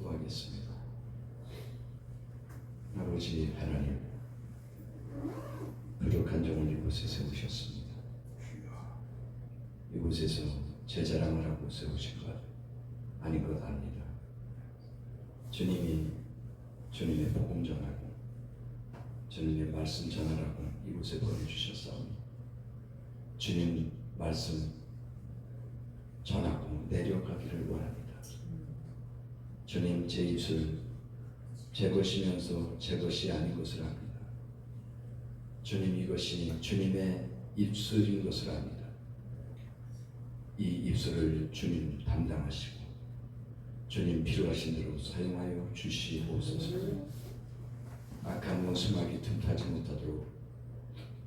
기도하겠습니다. 아버지 하나님, 부족한 종을 이곳에 세우셨습니다. 이곳에서 제 자랑을 하고 세우신 것 아닌 것 압니다. 주님이 주님의 복음 전하고 주님의 말씀 전하라고 이곳에 보내주셨사오니 주님 말씀 전하고 내려가기를 원합니다. 주님, 제 입술 제 것이면서 제 것이 아닌 것을 압니다. 주님, 이것이 주님의 입술인 것을 압니다. 이 입술을 주님 담당하시고 주님 필요하신 대로 사용하여 주시옵소서. 악한 모습하기 틈타지 못하도록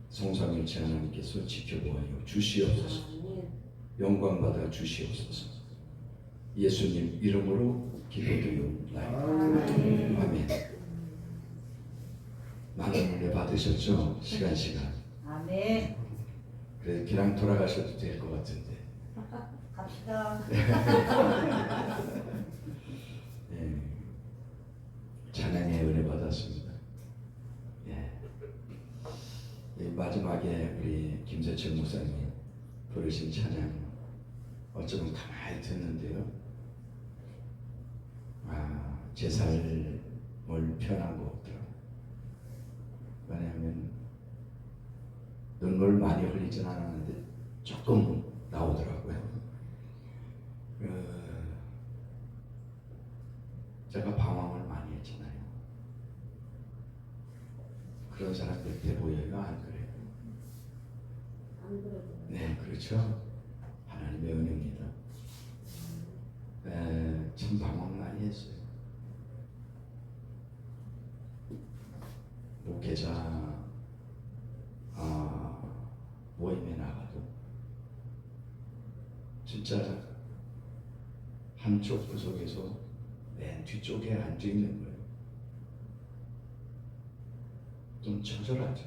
성삼일체 하나님께서 지켜보아요 주시옵소서. 영광 받아 주시옵소서. 예수님 이름으로 기도드리옵나이다. 아멘. 많은 은혜 받으셨죠? 시간. 아멘. 그래, 그냥 돌아가셔도 될 것 같은데. 갑시다. 네. 찬양의 은혜 받았습니다. 예. 마지막에 우리 김세철 목사님이 부르신 찬양 어쩌면 가만히 듣는데요. 제 삶을 표현한 것 같더라고요. 왜냐하면 눈물 많이 흘리진 않았는데 조금 나오더라고요. 제가 방황을 많이 했잖아요. 그런 사람 곁에 보여요? 안 그래요? 안 그래도. 네, 그렇죠. 하나님의 은혜입니다. 참 방황 많이 했어요. 목회자 모임에 나가도 진짜 한쪽 구석에서 맨 뒤쪽에 앉아 있는 거예요. 좀 처절하죠.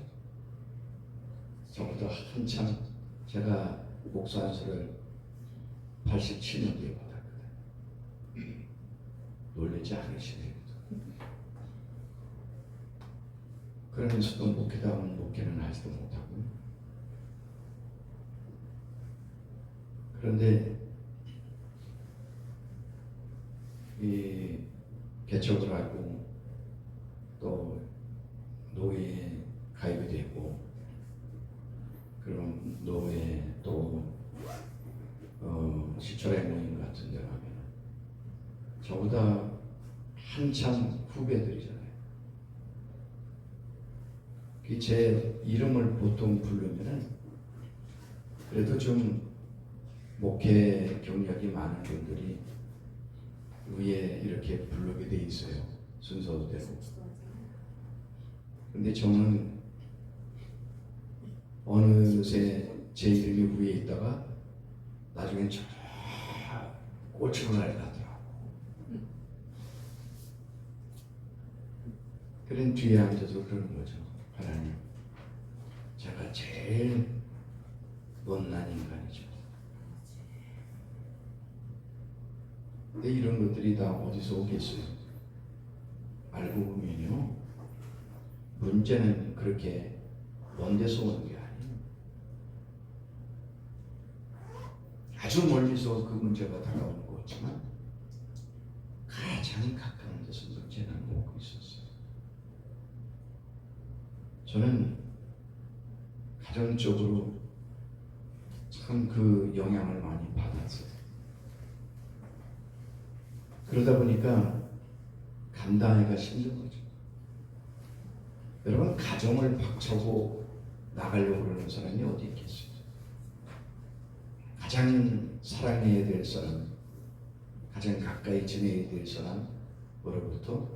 저보다 한참 제가 목사 안수를 87년도에 받았거든요. 놀라지 않으시네요. 그러면서도 목회다운 목회는 하지도 못하고. 그런데 이 개척을 하고 또 노예에 가입이 되고 그런 노예 또 시철의 모임 같은 데 가면 저보다 한참 후배들이잖아요. 제 이름을 보통 부르면은 그래도 좀 목회 경력이 많은 분들이 위에 이렇게 부르게 돼 있어요. 순서대로. 근데 저는 어느새 제 이름이 위에 있다가 나중엔 저 꼴찌로 날아가더라고. 그런 뒤에 앉아서 그러는 거죠. 하나님, 제가 제일 못난 인간이죠. 근데 이런 것들이 다 어디서 오겠어요? 알고 보면요, 문제는 그렇게 먼 데서 오는 게 아니에요. 아주 멀리서 그 문제가 다가오는 것 같지만 가장 가까운 데서 문제는 오고 있었어요. 저는 가정적으로 참 그 영향을 많이 받았어요. 그러다 보니까 감당하기가 힘든 거죠. 여러분, 가정을 박차고 나가려고 그러는 사람이 어디 있겠어요? 가장 사랑해야 될 사람, 가장 가까이 지내야 될 사람으로부터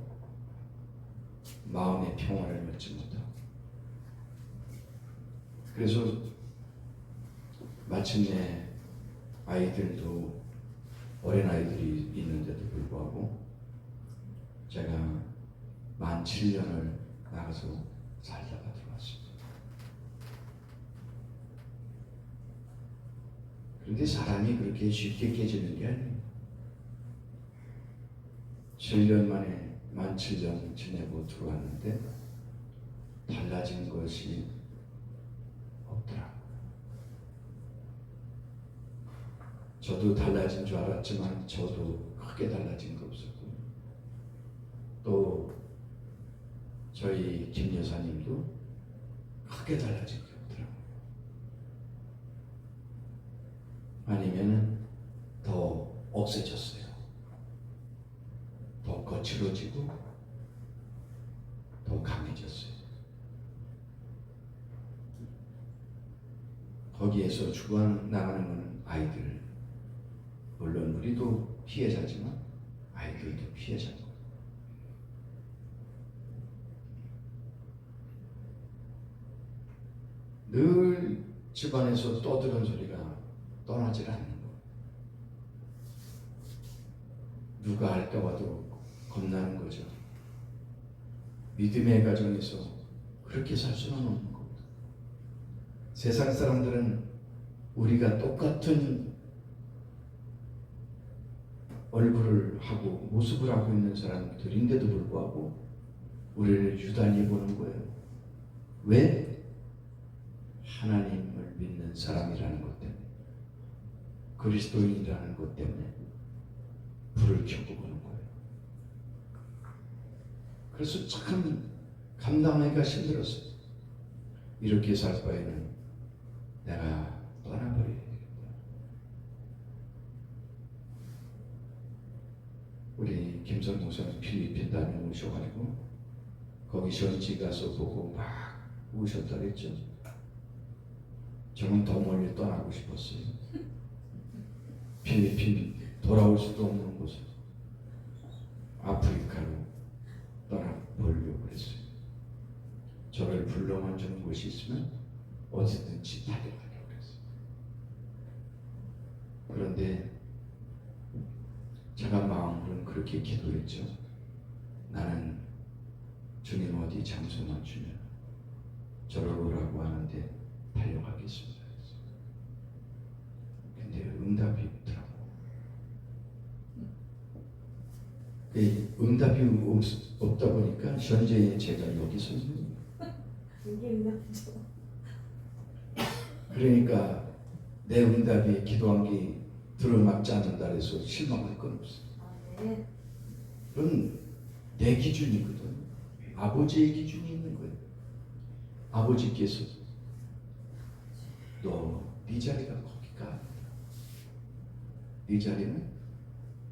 마음의 평화를 얻지 못하고, 그래서 마침내 아이들도 어린 아이들이 있는데도 불구하고 제가 만 7년을 나가서 살다가 들어왔습니다. 그런데 사람이 그렇게 쉽게 깨지는 게 아니에요. 7년 만에 만 7년 지내고 들어왔는데 달라진 것이 없더라. 저도 달라진 줄 알았지만 저도 크게 달라진 거 없었고, 또 저희 김 여사님도 크게 달라진 게 없더라고요. 아니면은 더 억세졌어요. 더 거칠어지고 더 강해졌어요. 거기에서 죽어나가는 것은 아이들, 물론 우리도 피해자지만 아이들도 피해자고, 늘 집안에서 떠드는 소리가 떠나질 않는 거. 누가 할까 봐도 겁나는 거죠. 믿음의 가정에서 그렇게 살 수는 없는 겁니다. 세상 사람들은 우리가 똑같은 얼굴을 하고 모습을 하고 있는 사람들인데도 불구하고 우리를 유달리 보는 거예요. 왜? 하나님을 믿는 사람이라는 것 때문에, 그리스도인이라는 것 때문에 불을 켜고 보는 거예요. 그래서 참 감당하기가 힘들었어요. 이렇게 살 바에는 내가 떠나버려야 되겠다. 우리 김선 목사님 필리핀 다녀오셔가지고 거기 현지 가서 보고 막 우셨다 그랬죠. 저는 더 멀리 떠나고 싶었어요. 필리핀 돌아올 수도 없는 곳에 아프리카로 떠나보려고 그랬어요. 저를 불러만 주는 곳이 있으면 어디든지 달려가려고 그랬어요. 그런데 제가 마음으로는 그렇게 기도했죠. 나는 주님 어디 장소만 주면 저를 오라고 하는데 달려가겠습니다. 근데 응답이 없더라고. 응답이 없다 보니까 현재 제가 여기 서 있는 거예요. 이게 응답이죠. 그러니까 내 응답이 기도한 게 들어맞지 않는다 해서 실망할 건 없어요. 네. 그건 내 기준이거든. 아버지의 기준이 있는 거예요. 아버지께서 너 네 자리가 거기가 아니다. 네 자리는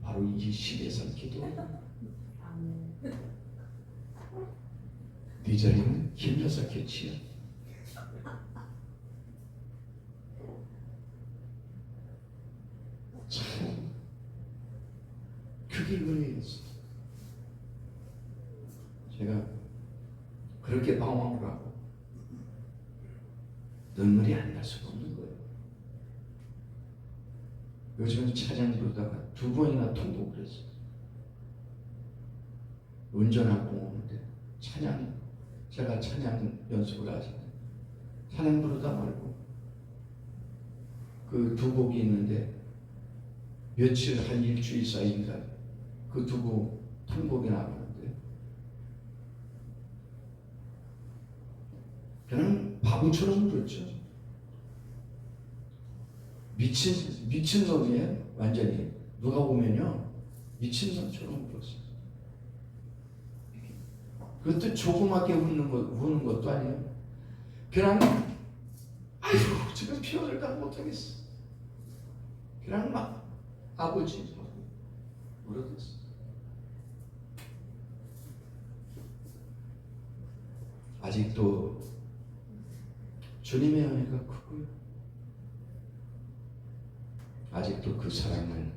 바로 이 집에서 기도하는. 네 자리는 김여사 곁이야. 참 그게 은혜였어. 제가 그렇게 방황을 하고 눈물이 안 날 수가 없는 거예요. 요즘은 찬양 부르다가 2번이나 통곡을 했어요. 운전하고 오는데 제가 찬양 연습을 하잖아요. 찬양 부르다 말고 그 2곡이 있는데 며칠 한 일주일 사이인가 그 2곡 통곡이 나오는데 그냥 바보처럼 불렀죠. 미친 놈이에요. 완전히 누가 보면요 미친 놈처럼 불렀어요. 그것도 조그맣게 우는 것도 아니에요. 그냥 아유 지금 표현을 못하겠어. 그냥 막 아버지 하고 울어댔어. 아직도 주님의 은혜가 크고요. 아직도 그 사랑을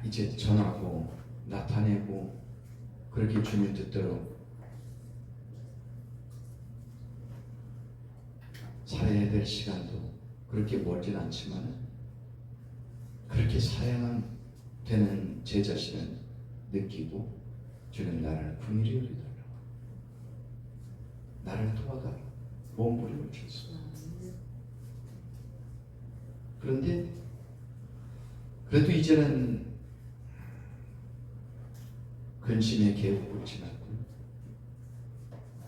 이제 전하고 나타내고 그렇게 주님 뜻대로 살아야 될 시간도 그렇게 멀진 않지만 그렇게 살아야만 되는 제 자신을 느끼고 주님 나를 긍휼히 여기달라. 나를 도와달라. 몸부림을 쳤어. 그런데 그래도 이제는 근심의 계곡을 지났고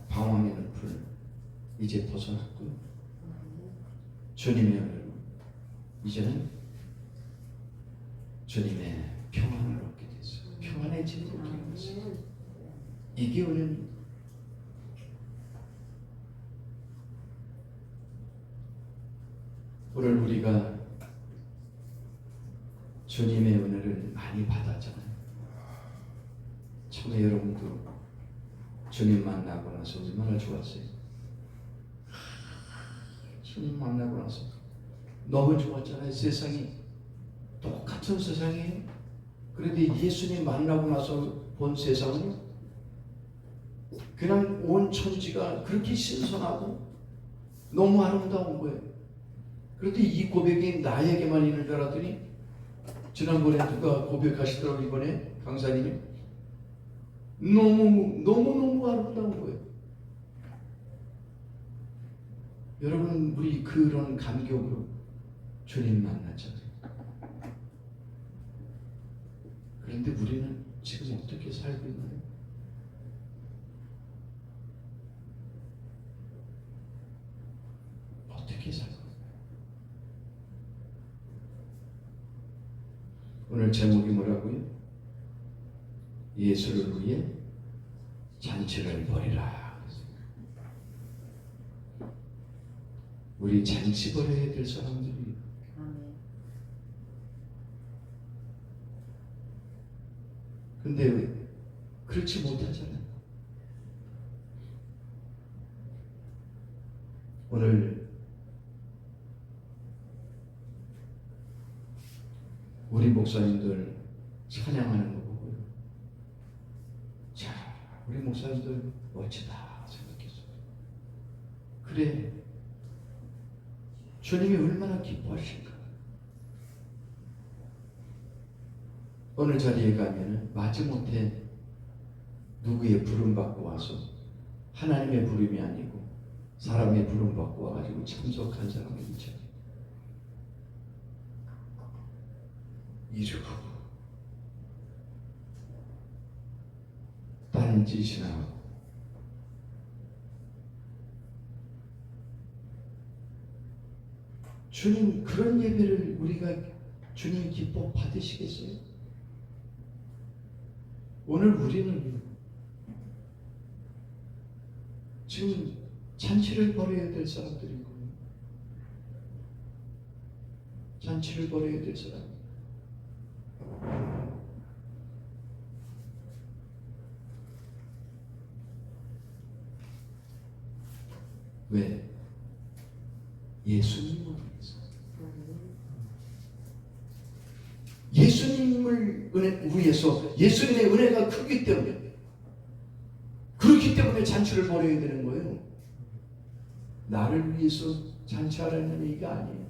방황의 늪을 이제 벗어났고 주님의 은혜로 이제는 주님의 평안을 얻게 됐어요. 평안의 집을 얻게 됐어요. 이게 은혜입니다. 오늘 우리가 주님의 은혜를 많이 받았잖아요. 처음에 여러분도 주님 만나고 나서 얼마나 좋았어요. 주님 만나고 나서 너무 좋았잖아요. 세상이 똑같은 세상이에요. 그런데 예수님 만나고 나서 본 세상은 그냥 온 천지가 그렇게 신선하고 너무 아름다운 거예요. 그런데 이 고백이 나에게만 있는 줄 알았더니 지난번에 누가 고백하시더라고. 이번에 강사님이 너무 아름다운 거예요. 여러분, 우리 그런 감격으로 주님 만났잖아요. 그런데 우리는 지금 어떻게 살고 있나요? 어떻게 살고 있나요? 오늘 제목이 뭐라고요? 예수를 위해 잔치를 벌이라. 우리 잔치 벌여야 될 사람들이 근데 왜 그렇지 못하잖아요. 오늘 우리 목사님들 찬양하는 거 보고요. 자, 우리 목사님들 멋지다 생각했어요. 그래, 주님이 얼마나 기뻐하실까. 오늘 자리에 가면은 마지못해 누구의 부름 받고 와서 하나님의 부름이 아니고 사람의 부름 받고 와가지고 참석한 사람이 있잖아요. 이러고 다른 짓이나 하고 주님 그런 예배를 우리가 주님 기뻐 받으시겠어요? 오늘 우리는 지금 잔치를 벌여야 될 사람들이고 잔치를 벌여야 될 사람. 왜? 예수님을 위해서. 예수님을 위해서 예수님의 은혜가 크기 때문에 그렇기 때문에 잔치를 벌여야 되는 거예요. 나를 위해서 잔치하라는 얘기가 아니에요.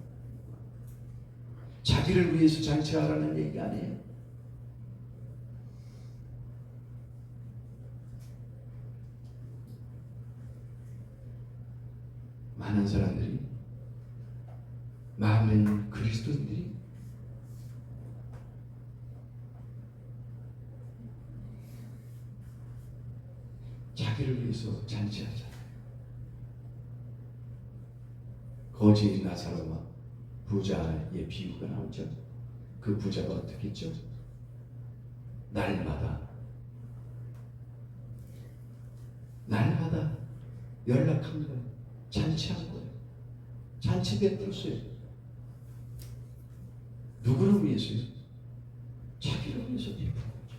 자기를 위해서 잔치하라는 얘기가 아니에요. 많은 사람들이 많은 그리스도인들이 자기를 위해서 잔치하잖아요. 거지 나사로와 부자의 비유가 나오죠. 그 부자가 어떻게 했죠? 날마다 연락합니다. 잔치한 거예요. 잔치 베풀었어요. 누구를 위해서요? 자기를 위해서 베푸는 거죠.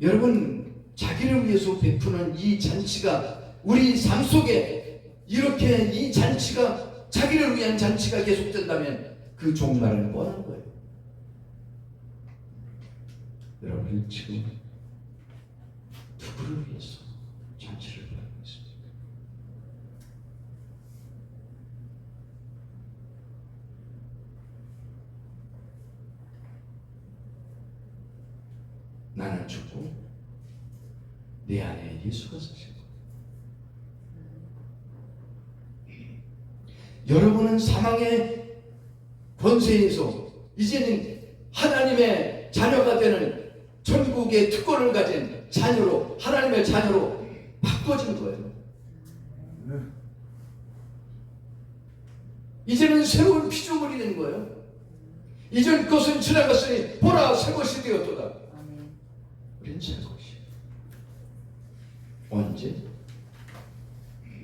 여러분, 자기를 위해서 베푸는 이 잔치가 우리 삶 속에 이렇게 이 잔치가 자기를 위한 잔치가 계속된다면 그 종말은 뻔한 거예요. 여러분, 지금 누구를 위해서 잔치를 벌이고 있습니까? 나는 죽고 내 안에 예수가 사시고 여러분은 사망의 권세에서 이제는 하나님의 자녀가 되는 천국 천국의 특권을 가진 자녀로, 하나님의 자녀로 바꿔진 거예요. 이제는 새로운 피조물이 된 거예요. 이전 것은 지나갔으니 보라 새 것이 되었도다. 우리는 새 것이. 언제?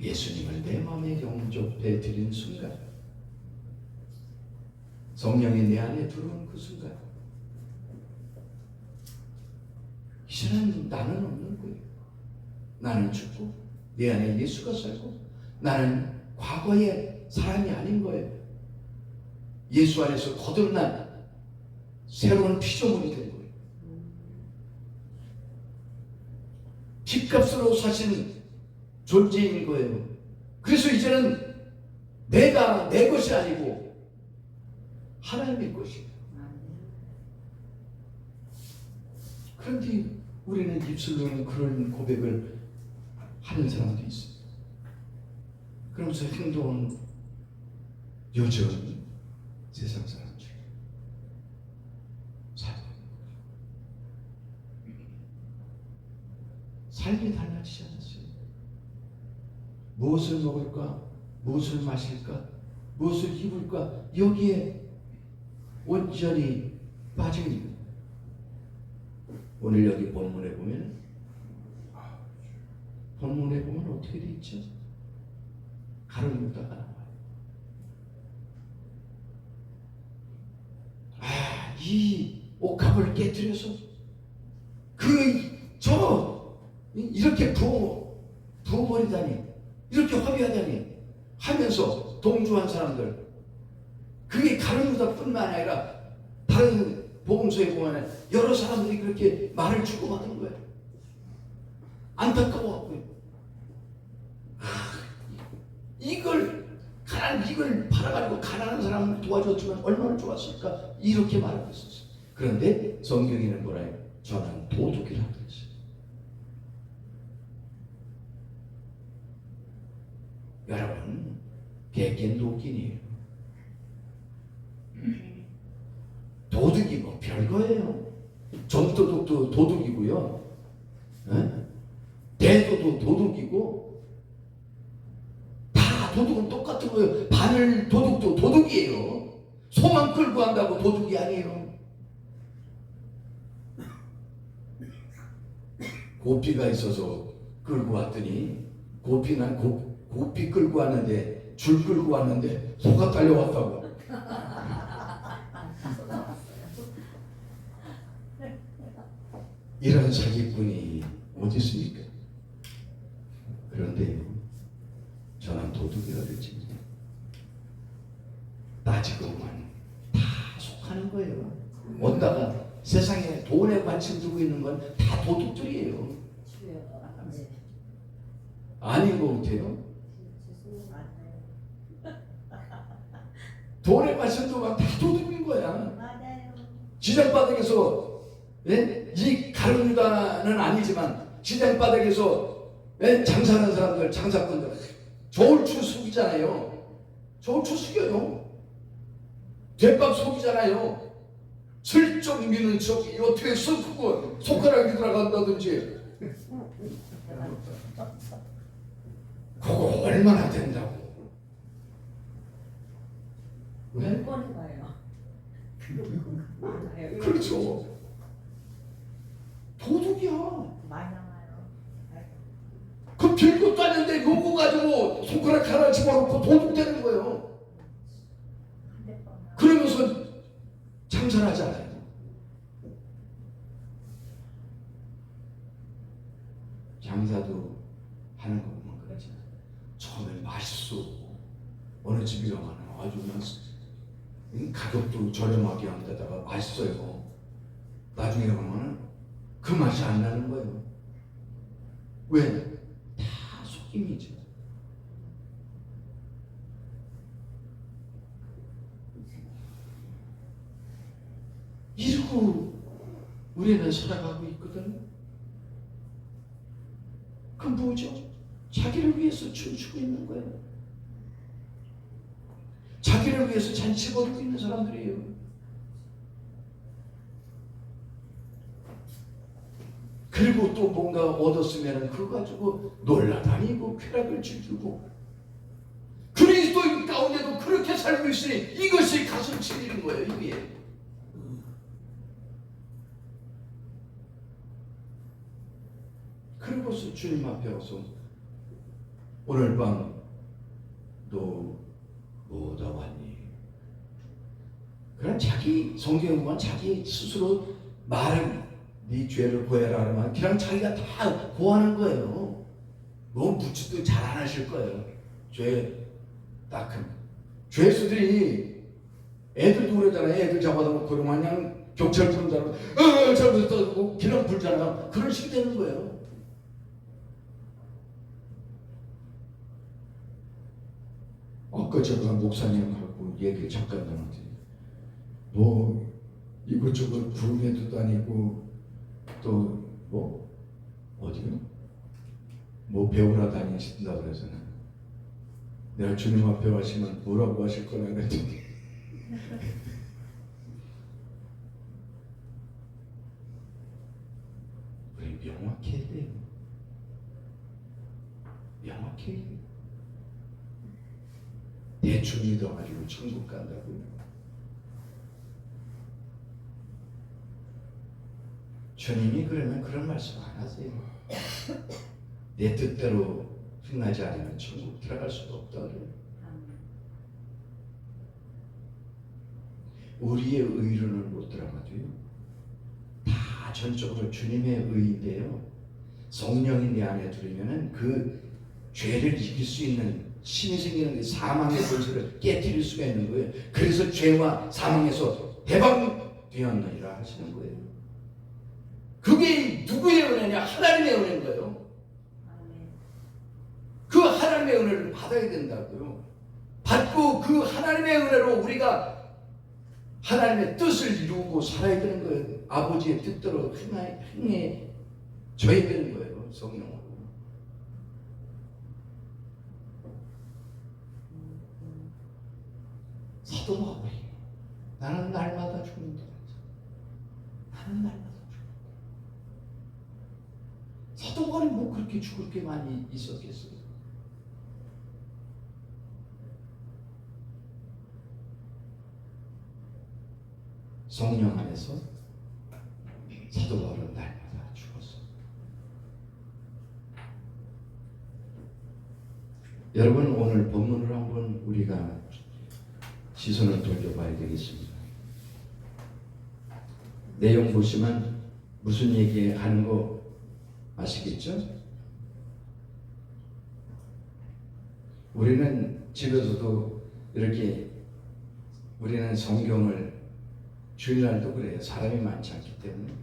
예수님을 내 마음에 영접해 드린 순간, 성령이 내 안에 들어온 그 순간, 이제는 나는 없는 거예요. 나는 죽고 내 안에 예수가 살고 나는 과거의 사람이 아닌 거예요. 예수 안에서 거듭난 새로운 피조물이 된 거예요. 핏값으로 사신 존재인 거예요. 그래서 이제는 내가 내 것이 아니고 하나님의 것이에요. 그런데 우리는 입술로는 그런 고백을 하는 사람도 있어요. 그러면서 행동은 여전히 세상 사람처럼 살고 있는 거죠. 삶이 달라지지 않았어요. 무엇을 먹을까? 무엇을 마실까? 무엇을 입을까? 여기에 온전히 빠져 있는 거예요. 오늘 여기 본문에 보면 어떻게 돼 있죠? 가론 유다가 나와요. 이 옥합을 깨뜨려서 이렇게 부어버리다니, 이렇게 화비하다니 하면서 동조한 사람들, 그게 가론 유다뿐만 아니라 다른 복음서에 보면 여러 사람들이 그렇게 말을 주고받은 거예요. 안타까워하고요. 이걸 팔아가지고 가난한 사람을 도와줬지만 얼마나 좋았을까, 이렇게 말하고 있었어요. 그런데 성경에는 뭐라 해요? 저는 도둑이라고 그랬어요. 여러분, 객겐 도끼니에요. 도둑이 뭐 별거예요. 전도둑도 도둑이고요. 대도도 도둑이고, 다 도둑은 똑같은 거예요. 바늘 도둑도 도둑이에요. 소만 끌고 한다고 도둑이 아니에요. 고피가 있어서 끌고 왔더니 고피 끌고 왔는데, 줄 끌고 왔는데 소가 달려왔다고. 이런 사기꾼이 어디 있습니까? 그런데 저는 도둑이라 그랬지. 따지고 보면 다 속하는 거예요. 온다가 세상에 돈에 관심 두고 있는 건 다 도둑들이에요. 아닌 거 같아요? 돈에 관심 두고 다 도둑인 거야. 지장바닥에서, 이 가룟 유다는 아니지만 지장바닥에서 장사하는 사람들, 장사꾼들 저울추 속이잖아요. 저울추 속여요. 대박 속이잖아요. 슬쩍 미는 척, 어떻게 썩고 손가락이 들어간다든지. 그거 얼마나 된다고. 왜? 몇 번이 가요. 그렇죠. 도둑이야. 많이 나와요. 그 별것도 아닌데 요거 가지고 손가락 하나 집어넣고 도둑 되는 거예요. 그러면서 장사를 하잖아요. 장사도 하는 거 보면 그러잖아요. 처음엔 맛있어. 어느 집이 가면 아주 맛있어. 가격도 저렴하게 한 데다가 맛있어요. 나중에 가면 그 맛이 안 나는 거예요. 왜? 다 속임이죠. 이러고 우리는 살아가고 있거든. 그 뭐죠? 자기를 위해서 춤추고 있는 거예요. 자기를 위해서 잔치 벌이고 있는 사람들이에요. 그리고 또 뭔가 얻었으면 그거 가지고 놀라다니고 쾌락을 즐기고 그리스도인 가운데도 그렇게 살고 있으니 이것이 가슴 일인 거예요. 이게 그리고서 주님 앞에 와서 오늘 밤 너 뭐다 왔니? 그냥 자기 성경에 보면 자기 스스로 말을 네 죄를 고해라 하면 그냥 자기가 다 고하는 거예요. 뭐 묻지도 잘 안 하실 거예요. 죄 딱한 죄수들이 애들도 그러잖아요. 애들 잡아다 놓고 그냥 경찰 부른 사람 잘못했다고 기름 불잖아요. 그런 식이 되는 거예요. 아까 제가 목사님하고 얘기 잠깐 나눴지. 뭐 이것저것 부흥회도 다니고 또 뭐 어디요? 뭐 배우러 다니신다 그래서는 내가 주님 앞에 가시면 뭐라고 하실 거냐 그랬더니 우리 명확히 해야 돼요. 명확히 해야 돼요. 대충 믿어가지고 천국 간다고요. 주님이 그러면 그런 말씀 안 하세요. 내 뜻대로 행하지 않으면 천국 들어갈 수가 없다 그래요. 우리의 의로는 못 들어가도요. 다 전적으로 주님의 의인데요. 성령이 내 안에 들으면은 그 죄를 이길 수 있는 신이 생기는 게 사망의 권세를 깨뜨릴 수가 있는 거예요. 그래서 죄와 사망에서 해방되었느니라 하시는 거예요. 그게 누구의 은혜냐? 하나님의 은혜인 거예요. 그 하나님의 은혜를 받아야 된다고요. 받고 그 하나님의 은혜로 우리가 하나님의 뜻을 이루고 살아야 되는 거예요. 아버지의 뜻대로 행해져야 되는 거예요. 성령으로. 사도 바울이 나는 날마다 죽는다. 나는 날마다 죽는다. 사도 바울이 뭐 그렇게 죽을 게 많이 있었겠어요? 성령 안에서 사도 바울은 날마다 죽었어. 여러분 오늘 본문을 한번 우리가 시선을 돌려봐야 되겠습니다. 내용 보시면 무슨 얘기하는 거 아시겠죠? 우리는 집에서도 이렇게 우리는 성경을 주일날도 그래요. 사람이 많지 않기 때문에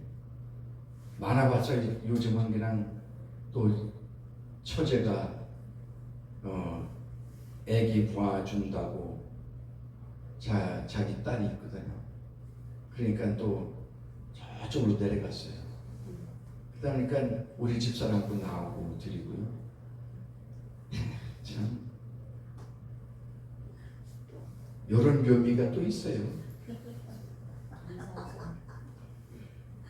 많아봤자 요즘은 그냥 또 처제가 애기 봐준다고 자기 딸이 있거든요. 그러니까 또 저쪽으로 내려갔어요. 그러니까 우리 집사람도 나오고 드리고요. 참 이런 묘미가 또 있어요.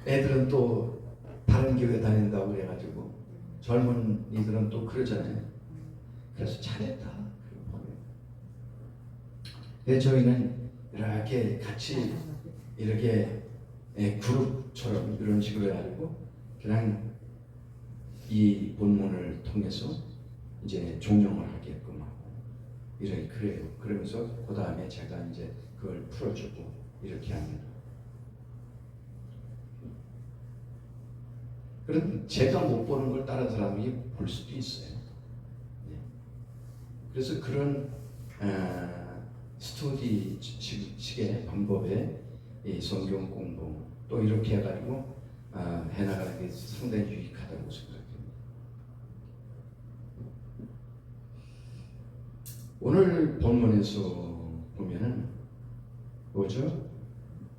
애들은 또 다른 교회 다닌다고 그래가지고 젊은이들은 또 그러잖아요. 그래서 잘했다. 저희는 이렇게 같이 이렇게 그룹처럼 이런 식으로 해가지고 그냥 이 본문을 통해서 이제 종용을 하게끔 하고 그래요. 그러면서 그 다음에 제가 이제 그걸 풀어주고 이렇게 합니다. 그럼 제가 못 보는 걸 다른 사람이 볼 수도 있어요. 네. 그래서 그런 스터디식의 방법에 이 성경 공부 또 이렇게 해가지고 해나가는 게 상당히 유익하다고 생각합니다. 오늘 본문에서 보면은 뭐죠?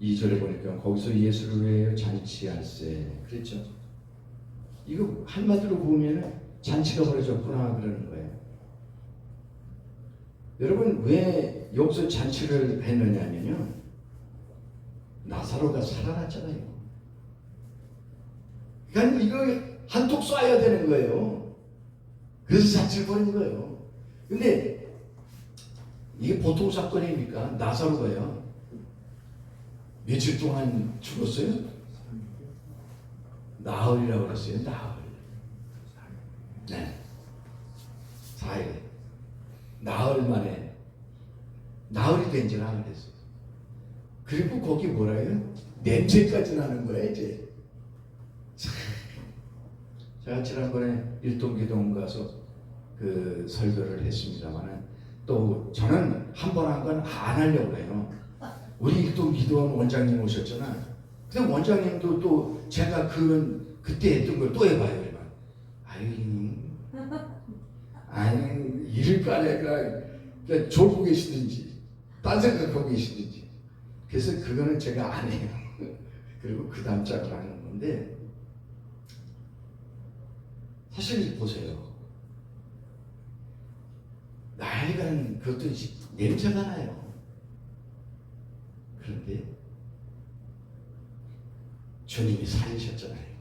2절에 보니까 거기서 예수를 위하여 잔치할세 그랬죠. 이거 한마디로 보면은 잔치가 벌어졌구나 그러는 거예요. 여러분 왜 여기서 잔치를 했느냐면요. 나사로가 살아났잖아요. 그러니까 이거 한통 쏴야 되는 거예요. 그래서 자취를 벌인 거예요. 근데 이게 보통 사건입니까? 나사로가요. 며칠 동안 죽었어요? 나흘이라고 그랬어요. 나흘. 네. 4일. 나흘 만에. 나흘이 된 지는 안 됐어요. 그리고 거기 뭐라 해요? 냄새까지 나는 거예요, 이제. 제가 지난번에 일동기동 가서 그 설교를 했습니다만은 또 저는 한 번 한 건 안 하려고 해요. 우리 일동기도원 원장님 오셨잖아. 근데 원장님도 또 제가 그때 했던 걸 또 해봐요. 그러면 아니 이럴까 내가 졸고 계시든지 딴 생각하고 계시든지. 그래서 그거는 제가 안 해요. 그리고 그 다음 짝을 하는 건데 사실 보세요. 나이가는 그것도 냄새가 나요. 그런데 주님이 살리셨잖아요.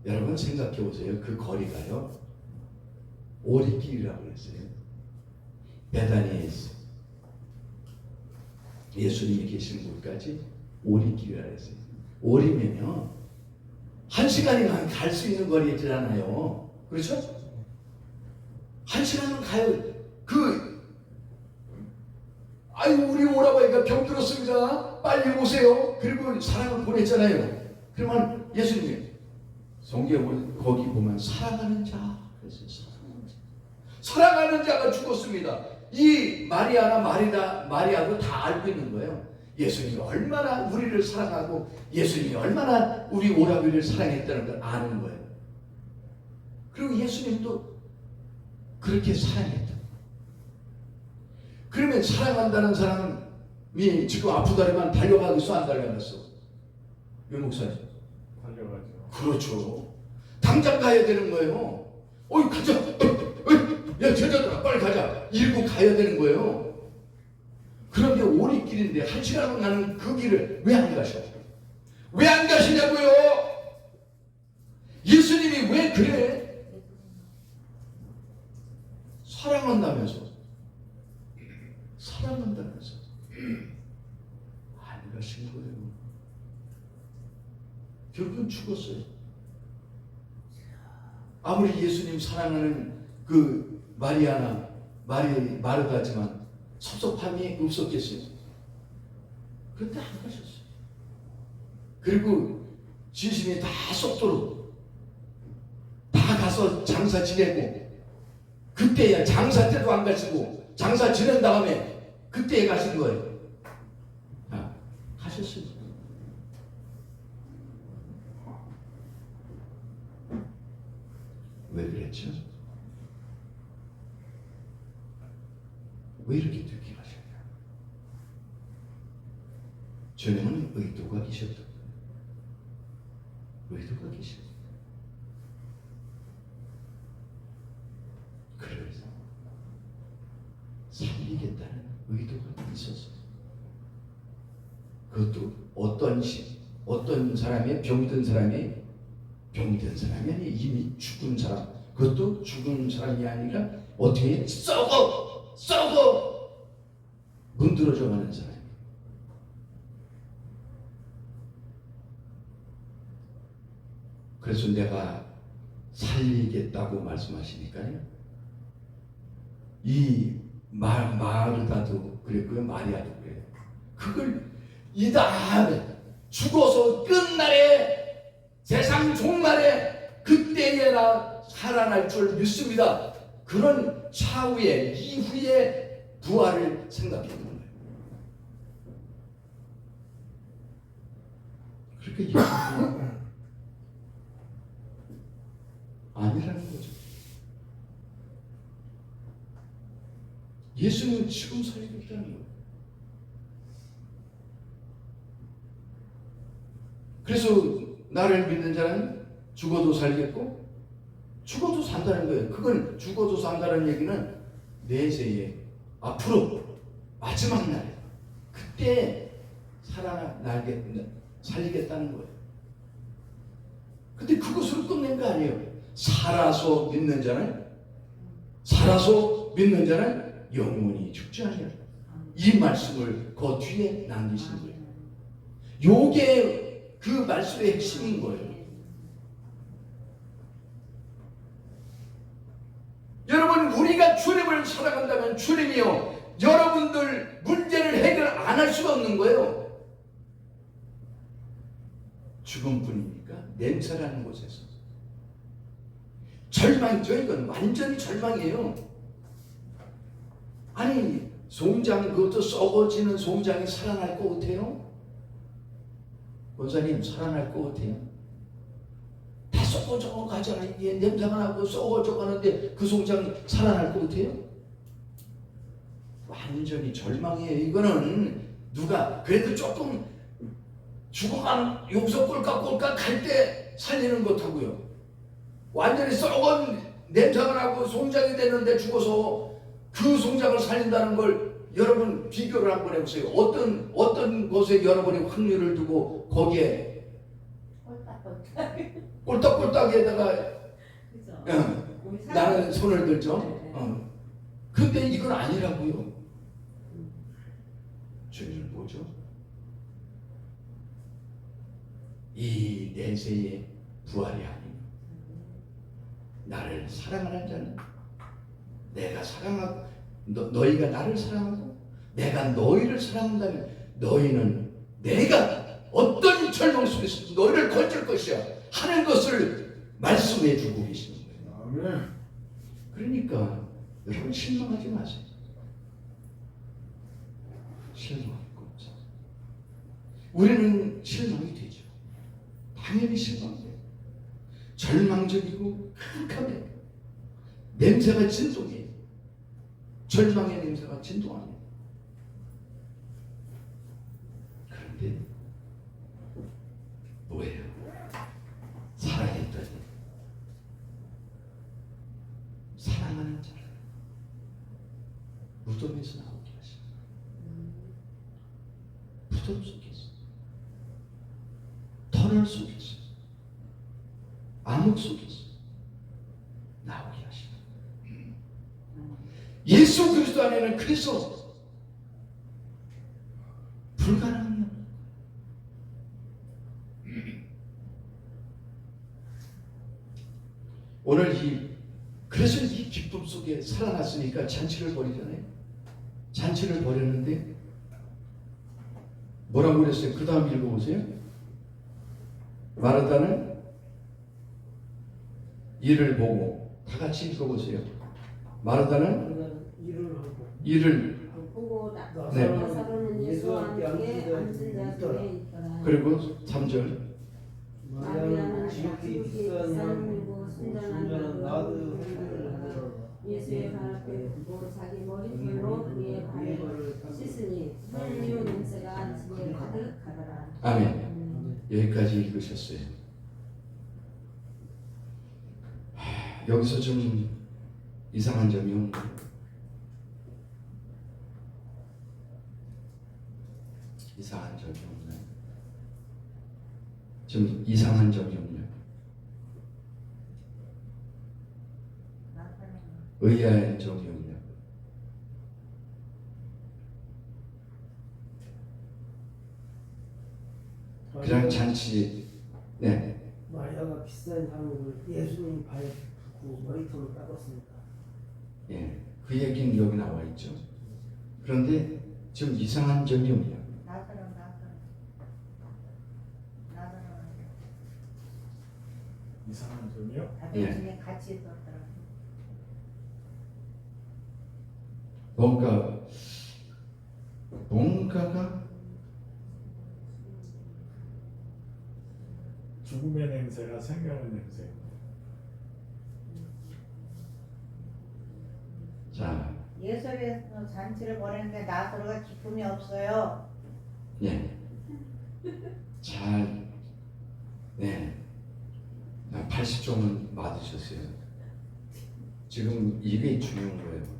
여러분 생각해 보세요. 그 거리가요. 오리길이라고 했어요. 베다니에 있어요. 예수님이 계신 곳까지 오리길이라고 했어요. 오리면요. 1시간이면 갈 수 있는 거리잖아요. 그렇죠? 1시간은 가요. 아이고 우리 오라버니가 병들었습니다. 빨리 오세요. 그리고 사람을 보냈잖아요. 그러면 예수님 성경에 거기 보면 사랑하는 자 그랬어요. 사랑하는 자가 죽었습니다. 이 마리아도 다 알고 있는 거예요. 예수님이 얼마나 우리를 사랑하고 예수님이 얼마나 우리 오라비를 사랑했다는 걸 아는 거예요. 그리고 예수님도 그렇게 사랑했다. 그러면 사랑한다는 사람이 지금 아프다면 달려가겠어 안 달려가겠어? 유 목사님. 달려가죠. 그렇죠. 당장 가야 되는 거예요. 어이 가자. 야 제자들아 빨리 가자. 이러고 가야 되는 거예요. 그런데 오리길인데 1시간은 가는 그 길을 왜 안 가셔? 왜 안 가시냐고요? 예수님이 왜 그래? 사랑한다면서 안 가신 거예요. 결국은 죽었어요. 아무리 예수님 사랑하는 그 마르다지만 섭섭함이 없었겠어요. 그런데 안 가셨어요. 그리고 진심이 다 썩도록 다 가서 장사 지내고 그때야 장사 때도 안 가시고 장사 지낸 다음에 그때에 가신 거예요. 가셨어요. 왜 그랬죠? 왜 이렇게 늦게 가셨냐? 주님은 의도가 계셨다. 의도가 계셨다. 그래서 살리겠다는 의도가 있었어요. 그것도 어떤 사람이 병든 사람이 아니 이미 죽은 사람, 그것도 죽은 사람이 아니라 어떻게 썩어 문드러져 가는 사람. 그래서 내가 살리겠다고 말씀하시니까요. 이 마르다도 그랬고요, 마리아도 그래요. 그걸 이 다음에 죽어서 끝날에 세상 종말에 그때에나 살아날 줄 믿습니다. 그런 차후에 이후에 부활을 생각해 보는 거예요. 그렇게 예수님은 아니라는 거죠. 예수님은 지금 살리고 있다는 거예요. 그래서 나를 믿는 자는 죽어도 살겠고 죽어도 산다는 거예요. 그건 죽어도 산다는 얘기는 내세에 앞으로 마지막 날에 그때 살리겠다는 거예요. 근데 그것으로 끝낸 거 아니에요. 살아서 믿는 자는 영원히 죽지 아니하리라. 이 말씀을 그 뒤에 남기신 거예요. 요게 그 말씀의 핵심인 거예요. 여러분, 우리가 주님을 사랑한다면 주님이요, 여러분들 문제를 해결 안 할 수가 없는 거예요. 죽음뿐이니까 냄새라는 곳에서 절망이죠. 이건 완전히 절망이에요. 아니, 송장, 그것도 썩어지는 송장이 살아날 것 같아요? 원사님, 살아날 것 같아요? 다 썩어져 가잖아요. 이게 냄새가 나고 썩어져 가는데 그 송장이 살아날 것 같아요? 완전히 절망이에요. 이거는 누가 그래도 조금 죽어가는 용서 꼴깍꼴깍 할 때 살리는 것하고요, 완전히 썩은 냄새가 나고 송장이 됐는데 죽어서 그 송장을 살린다는 걸 여러분 비교를 한번 해보세요. 어떤 것에 여러분이 확률을 두고 거기에 꼴딱꼴딱에다가 나는 손을 들죠. 근데 이건 아니라고요. 주님은 뭐죠? 이 내세의 부활이 아니고 나를 사랑하는 자는 내가 사랑하고 너희가 나를 사랑하고 내가 너희를 사랑한다면 너희는 내가 어떤 절망 속에서 너희를 건질 것이야 하는 것을 말씀해 주고 계시는 거예요. 그러니까 여러분 실망하지 마세요. 실망할 거 없어요. 우리는 실망이 되죠. 당연히 실망돼요. 절망적이고 캄캄해요. 냄새가 진동해요. 절망의 냄새가 진동합니다. 그런데 뭐예요? 사랑했더니 사랑하는 자를 무덤에서 나오게 하시고 무덤 속에서 터널 속에서 암흑 속에서 나오게 하시고 예수 그리스도 안에는 그래서 불가능해요. 오늘 그래서 이 기쁨 속에 살아났으니까 잔치를 벌이잖아요. 잔치를 벌였는데 뭐라고 그랬어요? 그 다음 읽어보세요. 마르다는 이를 보고, 다 같이 읽어보세요. 마르다는 이를 보고 네. 나사로는 예수와 함께 앉은 자 중에 있더라. 그리고 3절 마리아는 지극히 비싼 순전한 나드 예수의 발 앞에 두고 자기 머리털로 그의 발을 씻으니 향유 냄새가 집에 가득하더라. 아멘. 여기까지 읽으셨어요. 여기서 좀 이상한 점이 없나요? 이상한 점이 없나요? 좀 이상한 점이 없나요? 의아한 점이 없나요? 그냥 잔치, 네. 마리아가 비싼 향유를 예수님 발에 붓고 머리털로 닦았습니다. 예, 그 얘기는 여기 나와 있죠. 그런데 좀 이상한 점이 없냐? 이상한 점이요? 중에 같이 있었더라. 뭔가가 죽음의 냄새가 생명의 냄새. 자, 예수에서 잔치를 벌였는데 나사로가 기쁨이 없어요. 네, 잘, 네, 80점은 맞으셨어요. 지금 이게 중요한 거예요.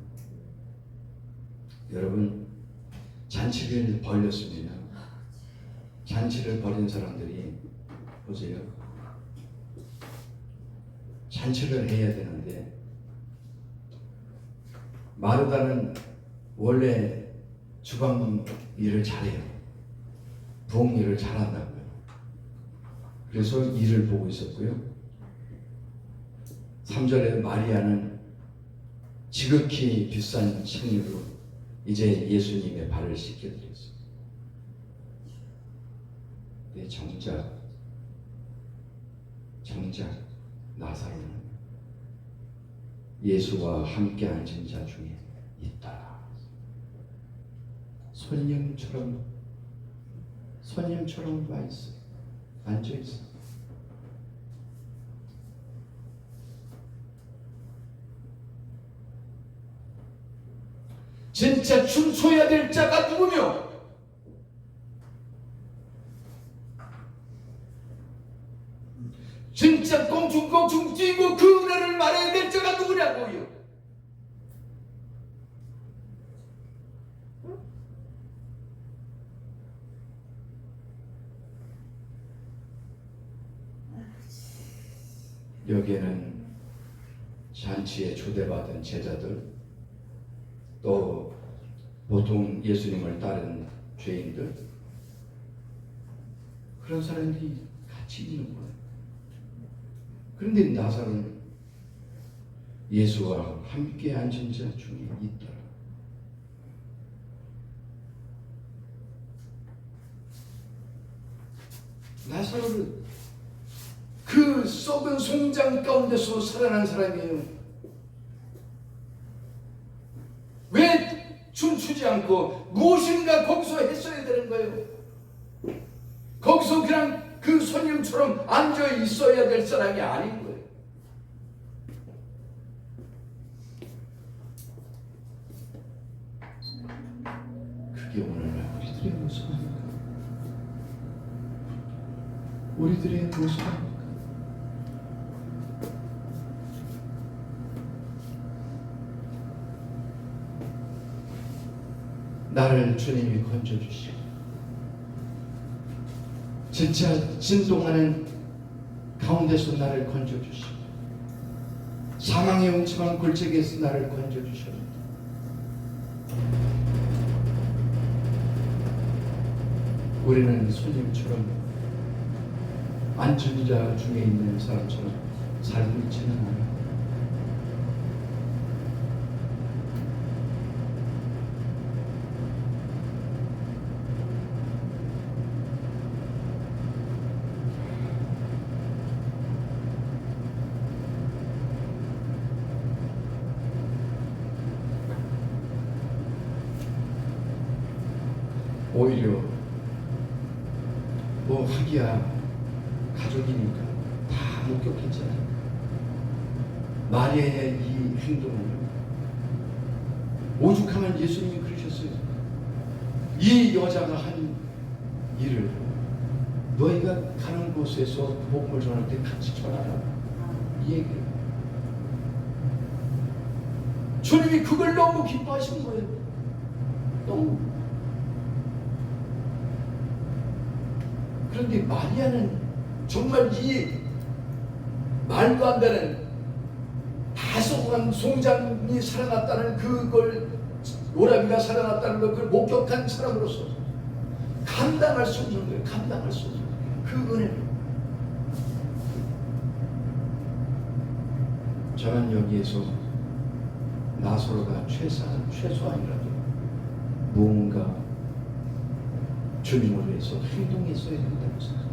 여러분, 잔치를 벌였습니다. 잔치를 벌인 사람들이 보세요. 잔치를 해야 되는데 마르다는 원래 주방 일을 잘해요. 부엌 일을 잘한다고요. 그래서 일을 보고 있었고요. 3절에 마리아는 지극히 비싼 식료로 이제 예수님의 발을 씻겨드렸어요. 근데 정작 나사로는 예수와 함께 앉은 자 중에 있다. 손님처럼 와 있어. 앉아 있어. 진짜 춤춰야 될 자가 누구며 진짜 꽁충꽁충 뛰고 그 은혜를 말해야 될 자가 누구냐고요. 여기에는 잔치에 초대받은 제자들, 또 보통 예수님을 따르는 죄인들, 그런 사람들이 같이 있는 거예요. 그런데 나사로는 예수와 함께 앉은 자 중에 있더라. 나사로는 그 썩은 송장 가운데서 살아난 사람이에요. 왜 춤추지 않고 무엇인가 거기서 했어야 되는 거예요? 거기서 그냥 그 손님처럼 앉아 있어야 될 사람이 아닌 거예요. 그게 오늘날 우리들의 모습 아닙니까? 우리들의 모습 아닙니까? 나를 주님이 건져주시고 진짜 진동하는 가운데서 나를 건져주시고 사망의 음침한 골짜기에서 나를 건져주셨다. 우리는 손님처럼 앉은 자 중에 있는 사람처럼 살고 있지는 않아요. 오히려 뭐 하기야 가족이니까 다 목격했잖아요. 마리아의 이 행동을 오죽하면 예수님이 그러셨어요. 이 여자가 한 일을 너희가 가는 곳에서 복음을 전할 때 같이 전하라, 이 얘기를. 주님이 그걸 너무 기뻐하신 거예요. 너무. 그런데 마리아는 정말 이 말도 안 되는 다소한 송장이 살아났다는 그걸, 오라비가 살아났다는 걸 그걸 목격한 사람으로서 감당할 수 없는 거예요. 감당할 수 없는 거예요. 그 은혜를. 저는 여기에서 나사로가 최소한이라도 무언가 주님을 위해서 행동했어야 된다고 생각해요.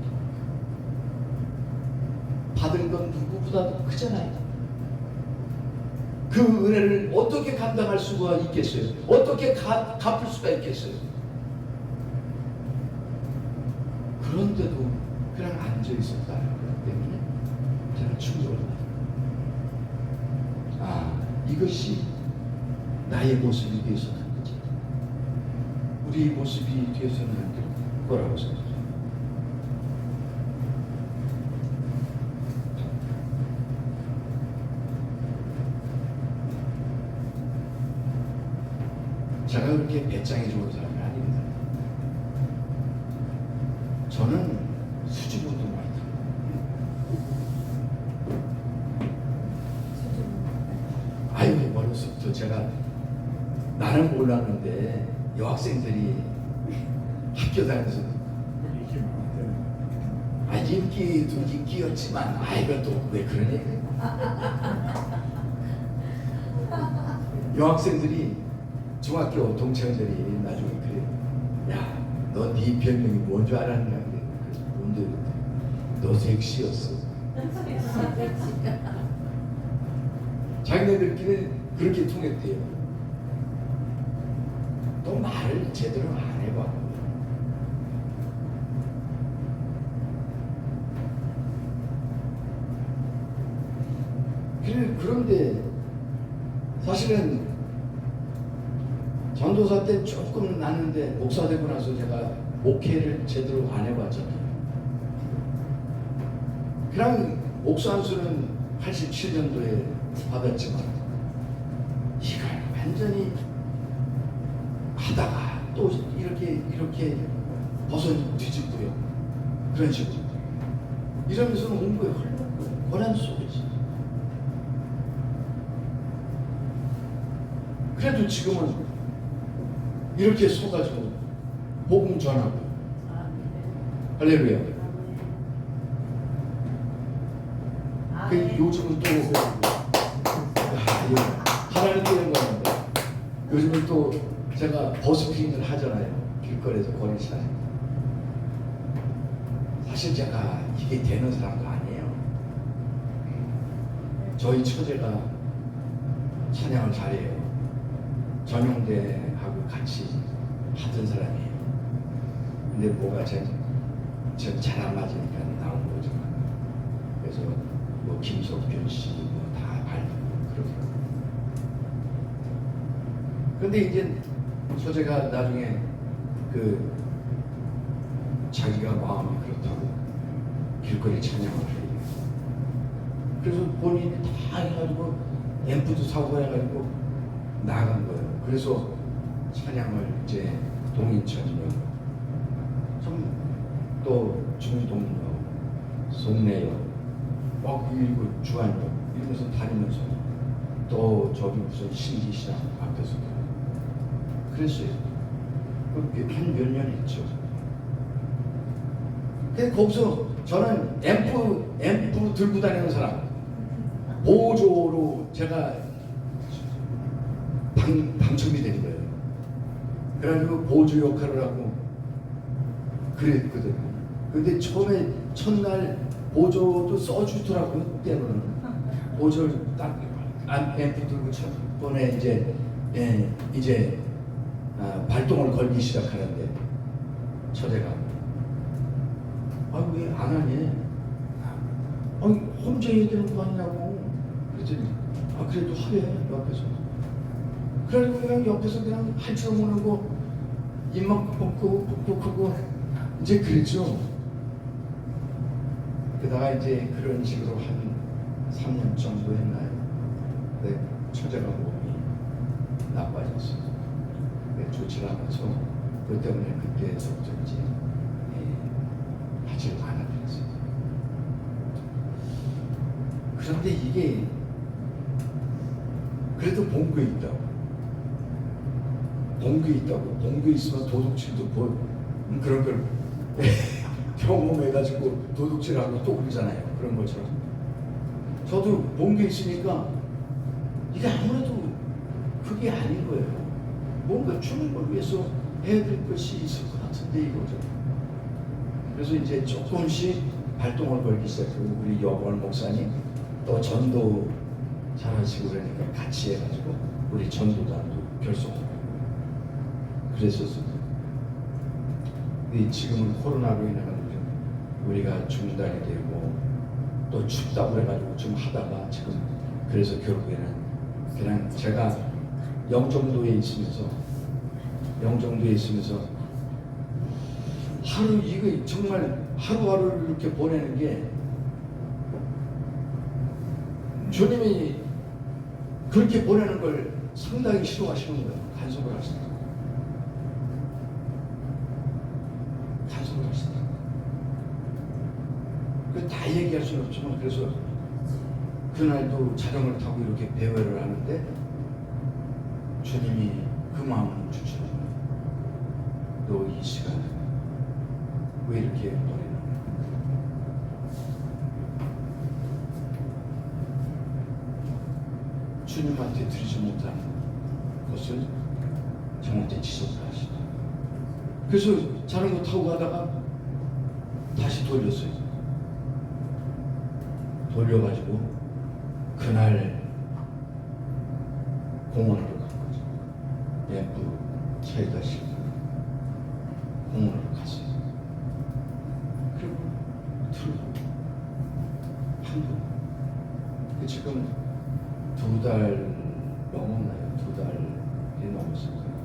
받은 건 누구보다도 크잖아요. 그 은혜를 어떻게 감당할 수가 있겠어요? 어떻게 갚을 수가 있겠어요? 그런데도 그냥 앉아 있었다는 것 때문에 저는 충격을 받아요. 아, 이것이 나의 모습이 되어서는 안 되지. 우리 모습이 되어서는 안 될 거라고 생각해요. 제가 그렇게 배짱이 좋은 사람이 아닙니다. 저는 수줍음도 많이 들어요. 거기서부터 제가 나는 몰랐는데 여학생들이 학교 다니면서 이게 많대요. 아 인기도 인기였지만 아 이것도 왜 그러니? 여학생들이 중학교 동창들이 나중에 그래. 야, 너 네 별명이 뭔 줄 알았냐? 그래서 뭔데? 너 섹시였어. 자기네들끼리 그렇게 통했대요. 또 말을 제대로 안 해봐. 그런데 사실은 전도사 때 조금 났는데 목사 되고 나서 제가 목회를 제대로 안 해봤잖아요. 그냥 목사 안수는 87년도에 받았지만 이걸 완전히 하다가 또 이렇게 벗어 뒤집고요. 그런 식으로 이러면서는 온 거예요. 흘렀고 고난 속이지. 그래도 지금은 이렇게 서가지고 복음 전하고 할렐루야. 그 요즘은 또 하나님께 영광입니다. 요즘은 또 제가 버스킹을 하잖아요. 길거리에서 거리차. 사실 제가 이게 되는 사람도 아니에요. 저희 처제가 찬양을 잘해요. 전용대하고 같이 하던 사람이에요. 근데 뭐가 잘 안 맞으니까 나온 거죠. 그래서 뭐 김석균 씨 뭐 다 알고 그러더라고요. 근데 이제 소재가 나중에 그 자기가 마음이 그렇다고 길거리 찬양을 해요. 그래서 본인이 다 해가지고 앰프도 사고 해가지고 나간 거예요. 그래서 찬양을 이제 동인천역, 또 중동역, 송내역, 그리고 주안역 이러면서 다니면서 또 저기 무슨 신기시장 앞에서 그랬어요. 그렇게 한 몇 년 했죠. 근데 거기서 저는 앰프 들고 다니는 사람 보조로 제가 당첨이 된 거예요. 그래가지고 보조 역할을 하고 그랬거든요. 근데 처음에 첫날 보조도 써주더라고요. 때로는 보조를 딱 앰프 들고 첫 번에 이제 발동을 걸기 시작하는데 처제가 왜 안 하니? 혼자 얘기하는 거 아니냐고 그랬더니 그래도 하래 옆에서. 그래가지고 그냥 옆에서 그냥 할 줄 모르고 입만 뻑뻑하고 이제 그랬죠. 그러다가 이제 그런 식으로 한 3년 정도 했나요? 근데 처제가 몸이 나빠졌어요. 좋지 않아서 그 때문에 그때서부터 이제 하지를 않아버렸어요. 그런데 이게 그래도 본교에 있다고. 본교에 있다고. 본교에 있으면 도둑질도 그런 걸 경험해가지고 도둑질하고 또 그러잖아요. 그런 것처럼. 저도 본교에 있으니까 이게 아무래도 그게 아닌 거예요. 뭔가 주님을 위해서 해야 될 것이 있을 것 같은데 이거죠. 그래서 이제 조금씩 발동을 걸기 시작하고 우리 여벌 목사님 또 전도 잘하시고 그러니까 같이 해가지고 우리 전도단도 결성하고 그랬었어요. 근데 지금은 코로나로 인해가지고 우리가 중단이 되고 또 춥다고 해가지고 좀 하다가 지금 그래서 결국에는 그냥 제가 영종도에 있으면서 하루 이거 정말 하루하루를 이렇게 보내는 게 주님이 그렇게 보내는 걸 상당히 싫어하시는 거예요. 간섭을 하시는 거예요. 간섭을 하시는 거예요. 그래서 다 얘기할 수는 없지만 그래서 그날도 자전거를 타고 이렇게 배회를 하는데 주님이 그 마음을 주시는 거예요. 너 이 시간에 왜 이렇게 노래는 주님한테 드리지 못한 것을 저한테 지적하시다. 그래서 자전거 타고 가다가 다시 돌렸어요. 돌려가지고 그날 공원으로 간 거죠. 램프 차에다 싣고 공원으로 갔어요. 그리고 들고 한번 지금 2달 넘었나요? 2달이 넘었을 거예요.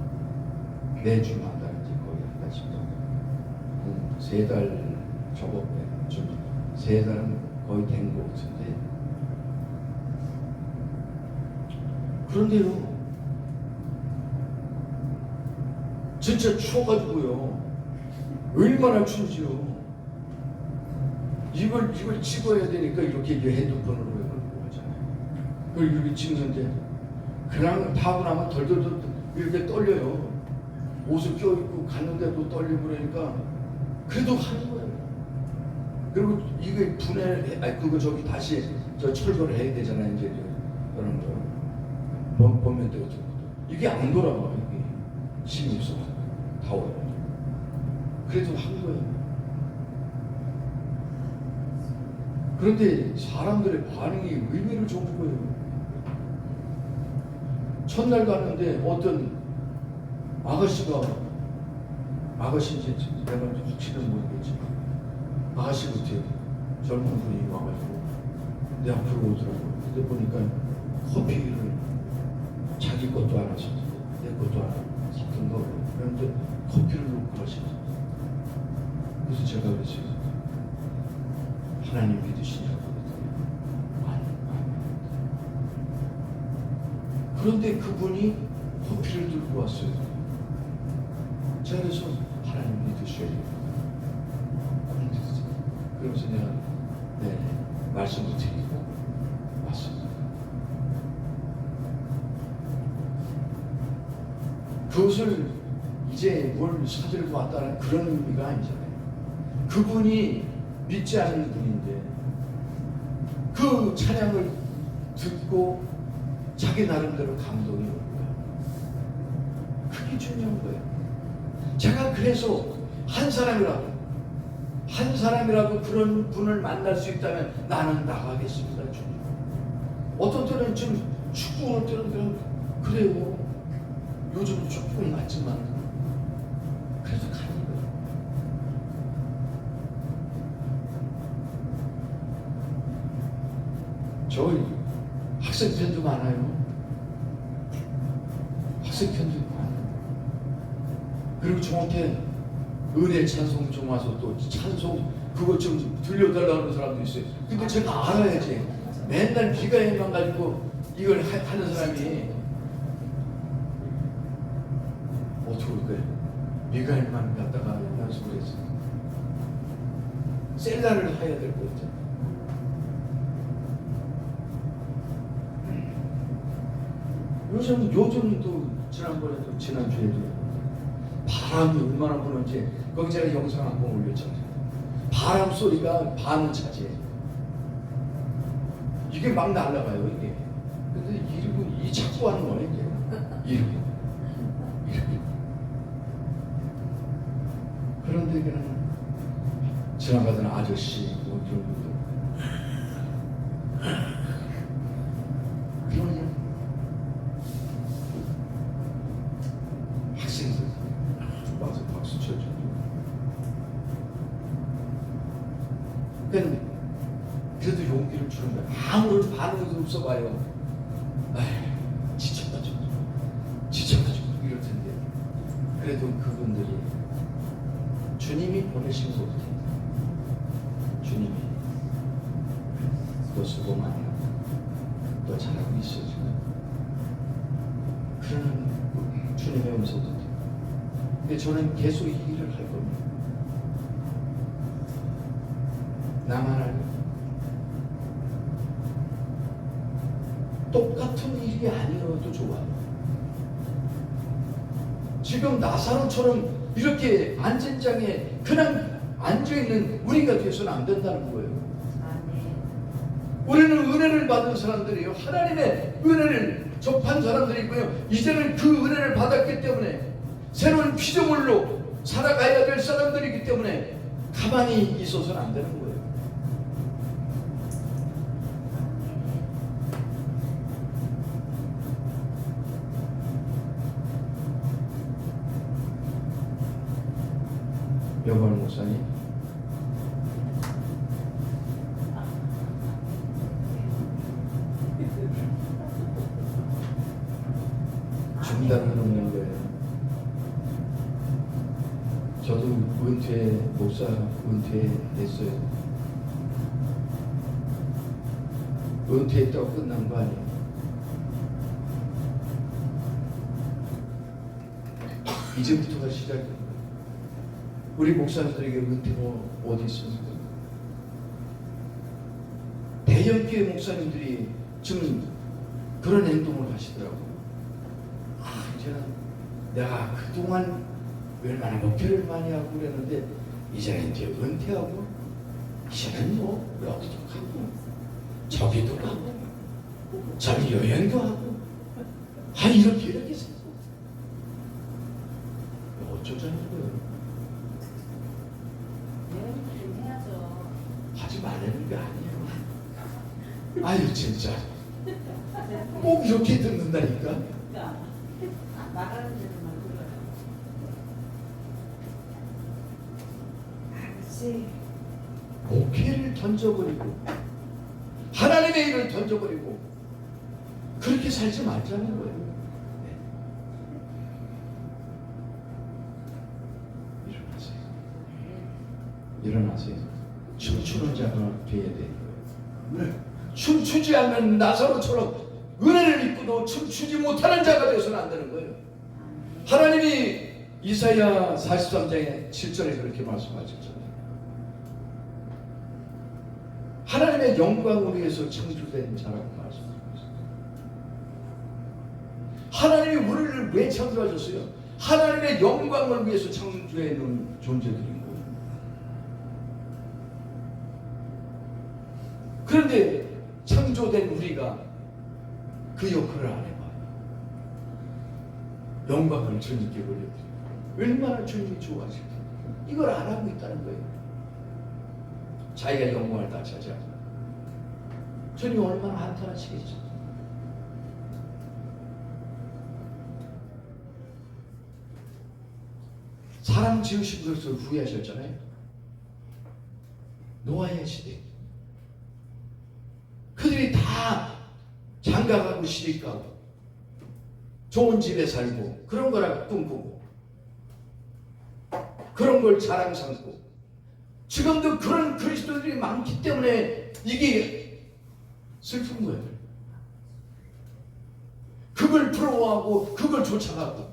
매주마다 이제 거의 한 달씩 넘어요. 3달 접어빼 좀 3달은 거의 된 것 같은데, 그런데요 진짜 추워가지고요 얼마나 추운지요. 이걸 찍어야 되니까 이렇게 핸드폰으로 해가지고 하잖아요. 그걸 이렇게 찍는데 그냥 타고 나면 덜덜덜 이렇게 떨려요. 옷을 껴입고 갔는데도 떨리고 그러니까 그래도 하는 거예요. 그리고 이게 그거 저기 다시 저 철거를 해야 되잖아요. 이제 그런 거 보면 되고 이게 안 돌아가요. 이게 힘이 없어 더워요. 그래도 한 거예요. 그런데 사람들의 반응이 의미를 준 거예요. 첫날 갔는데 어떤 아가씨인지 내가 확실히 모르겠지만 아가씨 같아요. 젊은 분이 와가지고 내 앞으로 오더라고요. 근데 보니까 커피를 자기 것도 안 하셨고 내 것도 안 하고 샀던 거. 그런데 커피를 놓고 하시죠. 그래서 제가 그랬어요. 하나님 믿으시냐고 그랬더니 아니. 그런데 그분이 커피를 들고 왔어요. 제가 그래서 하나님 믿으셔야 됩니다. 그러면서 내가 말씀을 드리고 왔습니다. 그것을 이제 뭘 사들고 왔다는 그런 의미가 아니잖아요. 그분이 믿지 않는 분인데 그 찬양을 듣고 자기 나름대로 감동이 온 거예요. 그게 중요한 거예요. 제가 그래서 한 사람이라도 그런 분을 만날 수 있다면 나는 나가겠습니다. 주님. 어떤 때는 좀 춥고 어떤 때는 그래요. 요즘 조금 낫지만 그래도 가는 거예요. 저 학생 편도 많아요. 학생 편도 많아요. 그리고 저한테 은혜 찬송 좀 와서 또 찬송 그거 좀 들려달라는 사람도 있어요. 근데 제가 알아야지. 맨날 비가에만 가지고 이걸 하는 사람이 어떻게 올 거예요? 비가에만 갖다가 연습을 해서 셀라를 해야 될 거 있잖아요. 요즘도 지난번에도 지난주에도 바람이 얼마나 부는지 거기 제가 영상 한번 올렸잖아요. 바람 소리가 반은 차지해요. 이게 막 날아가요 이게. 근데 이러고 이 자꾸 하는 거예요 이게. 이러고. 그런데 그냥 지나가던 아저씨 뭐 이런 분들 그러냐 학생들 와서 박수 쳐주고. 그러니까 그래도 용기를 주는 거야. 아무런 반응도 없어봐요. 아휴 지쳐가지고 이럴 텐데 그래도 그분들이 주님이 보내신 것 같아요. 주님이 너 수고 많이 하고 너 잘하고 있어 지금. 그러는 주님의 음성도 들어요. 근데 저는 계속 이 일을 할 겁니다. 나만 알고 똑같은 일이 아니어도 좋아요. 지금 나사로처럼 이렇게 안전장에 그냥 앉아있는 우리가 돼서는 안 된다는 거예요. 아멘. 우리는 은혜를 받은 사람들이에요. 하나님의 은혜를 접한 사람들이고요. 이제는 그 은혜를 받았기 때문에 새로운 피조물로 살아가야 될 사람들이기 때문에 가만히 있어서는 안 되는 거예요. 여관 목사님, 중단은 없는 거예요. 저도 목사 은퇴했어요. 은퇴했다고 끝난 거 아니에요. 이제부터가 시작인 거예요. 우리 목사님들에게 은퇴가 어디 있습니까? 대형교회 목사님들이 지금 그런 행동을 하시더라고요. 이제는 내가 그동안 얼마나 목회를 많이 하고 그랬는데 이제는 이제 은퇴하고 이제는 뭐 여기도 가고 저기도 가고 저기 여행도 하고 이렇게 살고 어쩌자는 거예요. 네, 해야죠. 하지 말라는 게 아니에요. 아유 진짜 꼭 이렇게 듣는다니까. 그러니까 말하는 대로만 들어요. 아버지. 목회를 던져버리고 하나님의 일을 던져버리고 그렇게 살지 말자는 거예요. 네. 일어나세요. 춤추는 자가 되어야 돼요. 네. 춤추지 않는 나사로처럼 은혜를 입고도 춤추지 못하는 자가 되어서는 안 되는 거예요. 하나님이 이사야 43장의 7절에 그렇게 말씀하셨잖아요. 하나님의 영광을 위해서 창조된 자라고 말씀하셨어요. 하나님이 우리를 왜 창조하셨어요? 하나님의 영광을 위해서 창조해 놓은 존재들인 거예요. 그런데 창조된 우리가 그 역할을 안 해봐요. 영광을 주님께 올려드려요. 얼마나 주님이 좋아하실까. 이걸 안 하고 있다는 거예요. 자기가 영광을 다 차지하고 주님이 얼마나 한탄하시겠죠. 사람 지으신 것을 후회하셨잖아요. 노아의 시대 그들이 다 장가가고 시집가고 좋은 집에 살고 그런 거라고 꿈꾸고 그런 걸 자랑 삼고 지금도 그런 그리스도들이 많기 때문에 이게 슬픈 거예요. 그걸 부러워하고 그걸 쫓아가고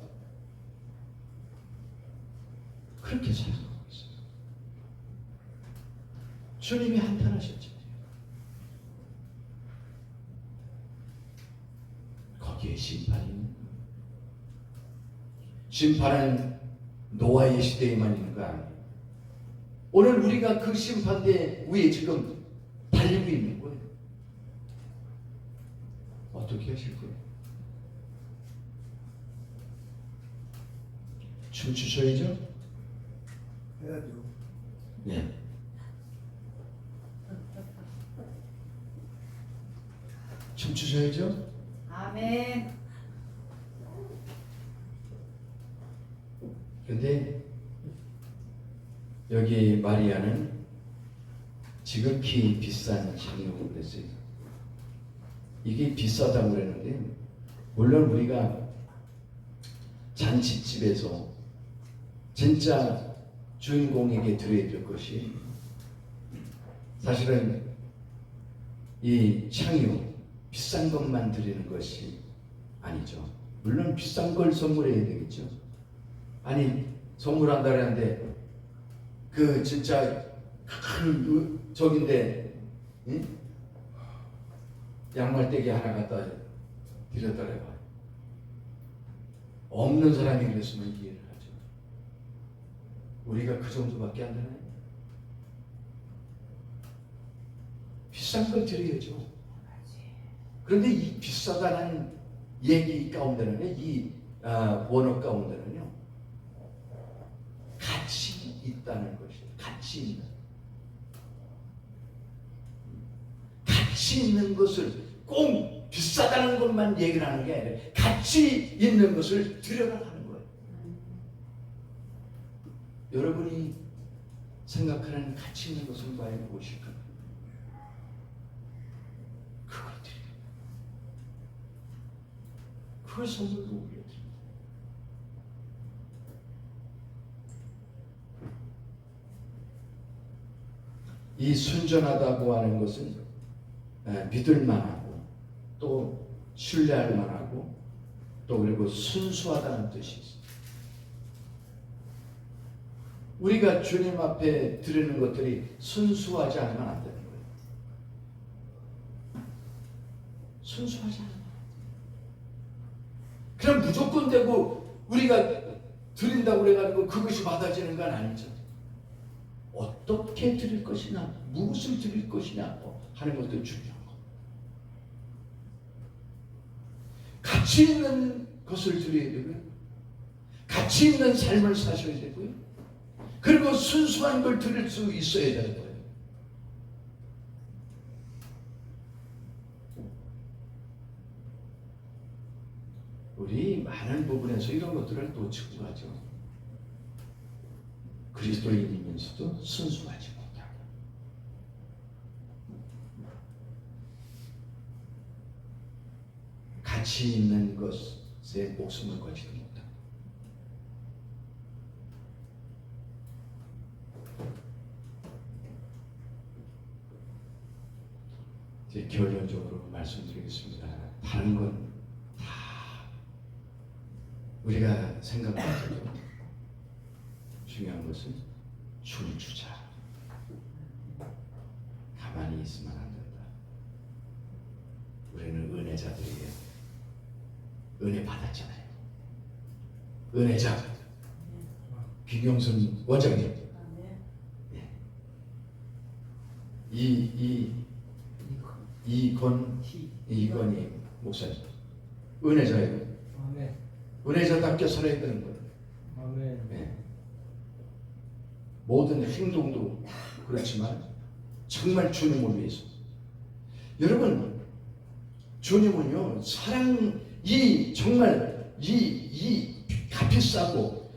그렇게 살아가고 있어요. 주님이 한탄하셨잖아요. 거기에 심판이 있는 거예요. 심판은 노아의 시대에만 있는 거 아니에요. 오늘 우리가 그 심판대 위에 지금 달리고 있는 거예요. 어떻게 하실 거예요? 춤추셔야죠? 해야죠. 네. 춤추셔야죠? 아멘. 근데 여기 마리아는 지극히 비싼 향료를 그랬어요. 이게 비싸다고 그랬는데 물론 우리가 잔치집에서 진짜 주인공에게 드려야 될 것이 사실은 이 향유 비싼 것만 드리는 것이 아니죠. 물론 비싼 걸 선물해야 되겠죠. 아니 선물한다 그랬는데 그 진짜 큰 저긴데 응? 양말대기 하나 갖다 드렸다 그래봐. 없는 사람이 그랬으면 이해를 하죠. 우리가 그 정도밖에 안 되나요? 비싼 걸 드려야죠. 그런데 이 비싸다는 얘기 가운데는 이 원어 가운데는요 가치 있다는 것이에요. 가치 있는 가치 있는 것을 꼭 비싸다는 것만 얘기를 하는 게 아니라 가치 있는 것을 드려라 하는 거예요. 여러분이 생각하는 가치 있는 것은 과연 무엇일까? 그걸 드려요. 그걸 선물로 올려드립니다. 이 순전하다고 하는 것은 믿을만하고 또 신뢰할 만하고 또 그리고 순수하다는 뜻이 있습니다. 우리가 주님 앞에 드리는 것들이 순수하지 않으면 안 되는 거예요. 순수하지 않으면 그럼 무조건 되고 우리가 드린다고 그래가지고 그것이 받아지는 건 아니죠. 어떻게 드릴 것이냐, 무엇을 드릴 것이냐 하는 것도 중요한 거. 가치 있는 것을 드려야 되고요. 가치 있는 삶을 사셔야 되고요. 그리고 순수한 걸 드릴 수 있어야 되는 거예요. 우리 많은 부분에서 이런 것들을 놓치고 가죠. 그리스도인이면서도 순수하지 못하고 가치 있는 것에 목숨을 걸지도 못하고 이제 결론적으로 말씀드리겠습니다. 다른 건 다 우리가 생각하죠. 중요한 것은 줄 주자. 가만히 있으면 안 된다. 우리는 은혜자들이에요. 은혜 받았잖아요. 은혜자. 김영순 원장님. 네. 이건희 목사님. 은혜자예요. 은혜자답게 살아야 되는 거예요. 네. 모든 행동도 그렇지만 정말 주님을 위해서. 여러분, 주님은요 정말 이 값이 싸고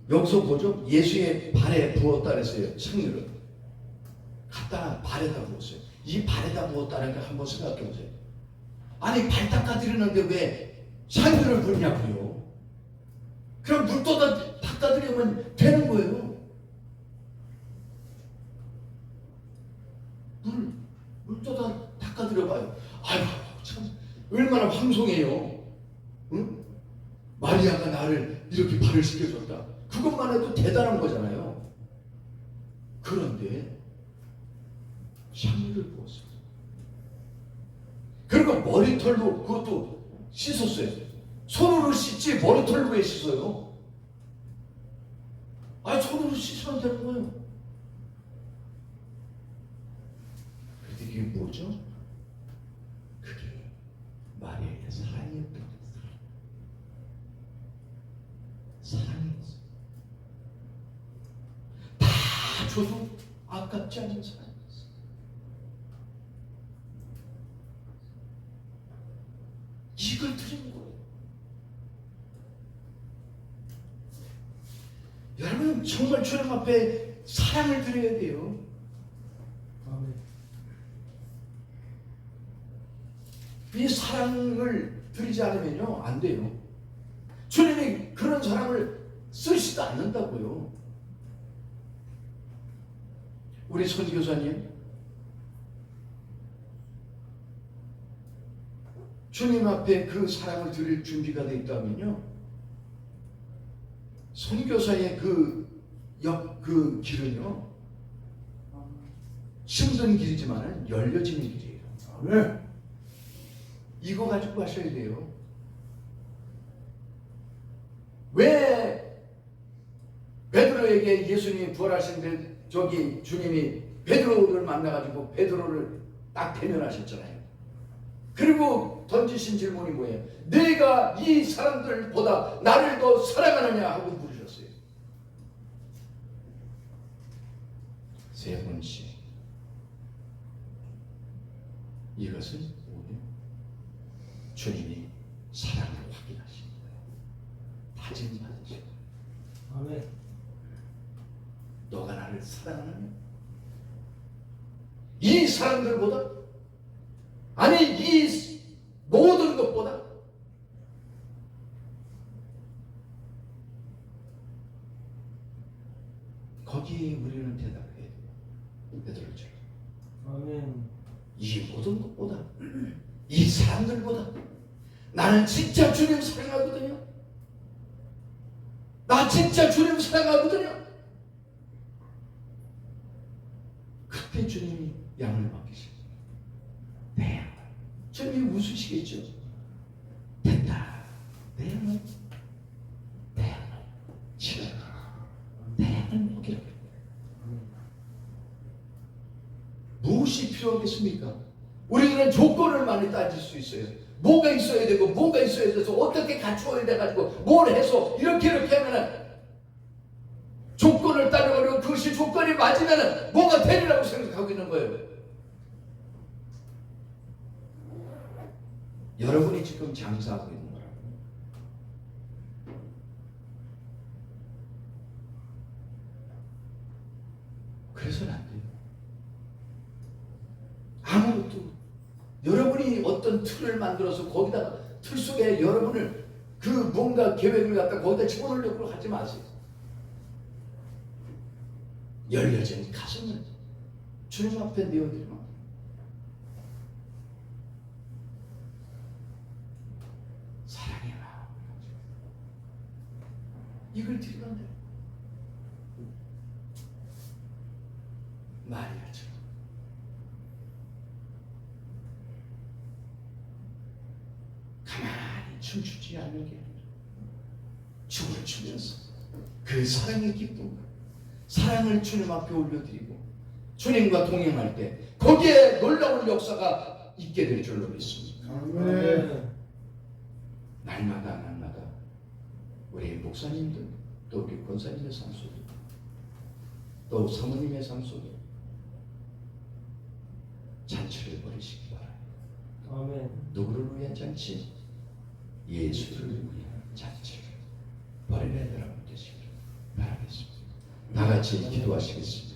여기서 보죠, 예수의 발에 부었다 그랬어요. 승유를 갖다 발에다 부었어요. 이 발에다 부었다는 걸 한번 생각해 보세요. 아니 발 닦아드리는데 왜 상유를 부냐고요. 그럼 물 닦아드리면 되는 거예요. 물도 닦아드려봐요. 아유 참 얼마나 황송해요. 응? 마리아가 나를 이렇게 발을 씻겨줬다. 그것만 해도 대단한 거잖아요. 그런데 샤넬을 부었어요. 그리고 머리털로 그것도 씻었어요. 손으로 씻지 머리털로 왜 씻어요? 아니 손으로 씻으면 되는 거예요. 근데 이게 뭐죠? 그게 마리아의 사랑이었던 거예요. 사랑이었어요. 다 줘도 아깝지 않은 사랑이었어요. 이걸 드리는 거예요. 여러분 정말 주님 앞에 사랑을 드려야 돼요. 이 사랑을 드리지 않으면요 안 돼요. 주님이 그런 사람을 쓰시지도 않는다고요. 우리 선교사님 주님 앞에 그 사랑을 드릴 준비가 되어 있다면요 선교사의 그 길은요 힘든 길이지만 열려지는 길이에요. 네. 이거 가지고 가셔야 돼요. 왜 베드로에게 예수님이 부활하신 저기 주님이 베드로를 만나가지고 베드로를 딱 대면하셨잖아요. 그리고 던지신 질문이 뭐예요? 내가 이 사람들보다 나를 더 사랑하느냐 하고 물으셨어요. 세 번씩. 이것은 오늘 주님이 사랑을 확인하신 거예요. 다짐 받으신 거예요. 아멘. 너가 나를 사랑하느냐? 이 사람들보다? 아니 이 모든 것보다? 거기에 우리는 대답해야 돼요. 베드로처럼. 아멘. 이 모든 것보다, 이 사람들보다 나는 진짜 주님 사랑하거든요. 나 진짜 주님 사랑하거든요. 그때 주님이 양을 맡기시고 내 양을, 주님이 웃으시겠죠. 됐다. 내 양을 치러라. 내 양을 먹이라. 무엇이 필요하겠습니까? 우리들은 조건을 많이 따질 수 있어요. 뭐가 있어야 되고 뭐가 있어야 돼서 어떻게 갖추어야 돼가지고 뭘 해서 이렇게 하면은 조건을 따르고 그것이 조건이 맞으면은 뭐가 되리라고 생각하고 있는 거예요. 여러분이 지금 장사하고 있는 거라고. 그래서는 안 돼요. 아무것도 여러분이 어떤 틀을 만들어서 거기다가 틀 속에 여러분을 그 뭔가 계획을 갖다 거기다 집어넣으려고 하지 마세요. 열려진 가슴을 주님 앞에 내어드리면 사랑의 마음 이걸 드리면 돼요. 마리아처럼 가만히 춤추지 않는 게 아니라 춤을 추면서 그 사랑의 기쁨, 사랑을 주님 앞에 올려드리고 주님과 동행할 때 거기에 놀라운 역사가 있게 될 줄로 믿습니다. 아멘. 날마다 우리 목사님들 또 우리 권사님의 삶 속에 또 사모님의 삶 속에 잔치를 벌이시기 바랍니다. 아멘. 누구를 위한 잔치? 예수를 위한 잔치를 벌이는 여러분 되시기를 바라겠습니다. 다 같이 기도하시겠습니다.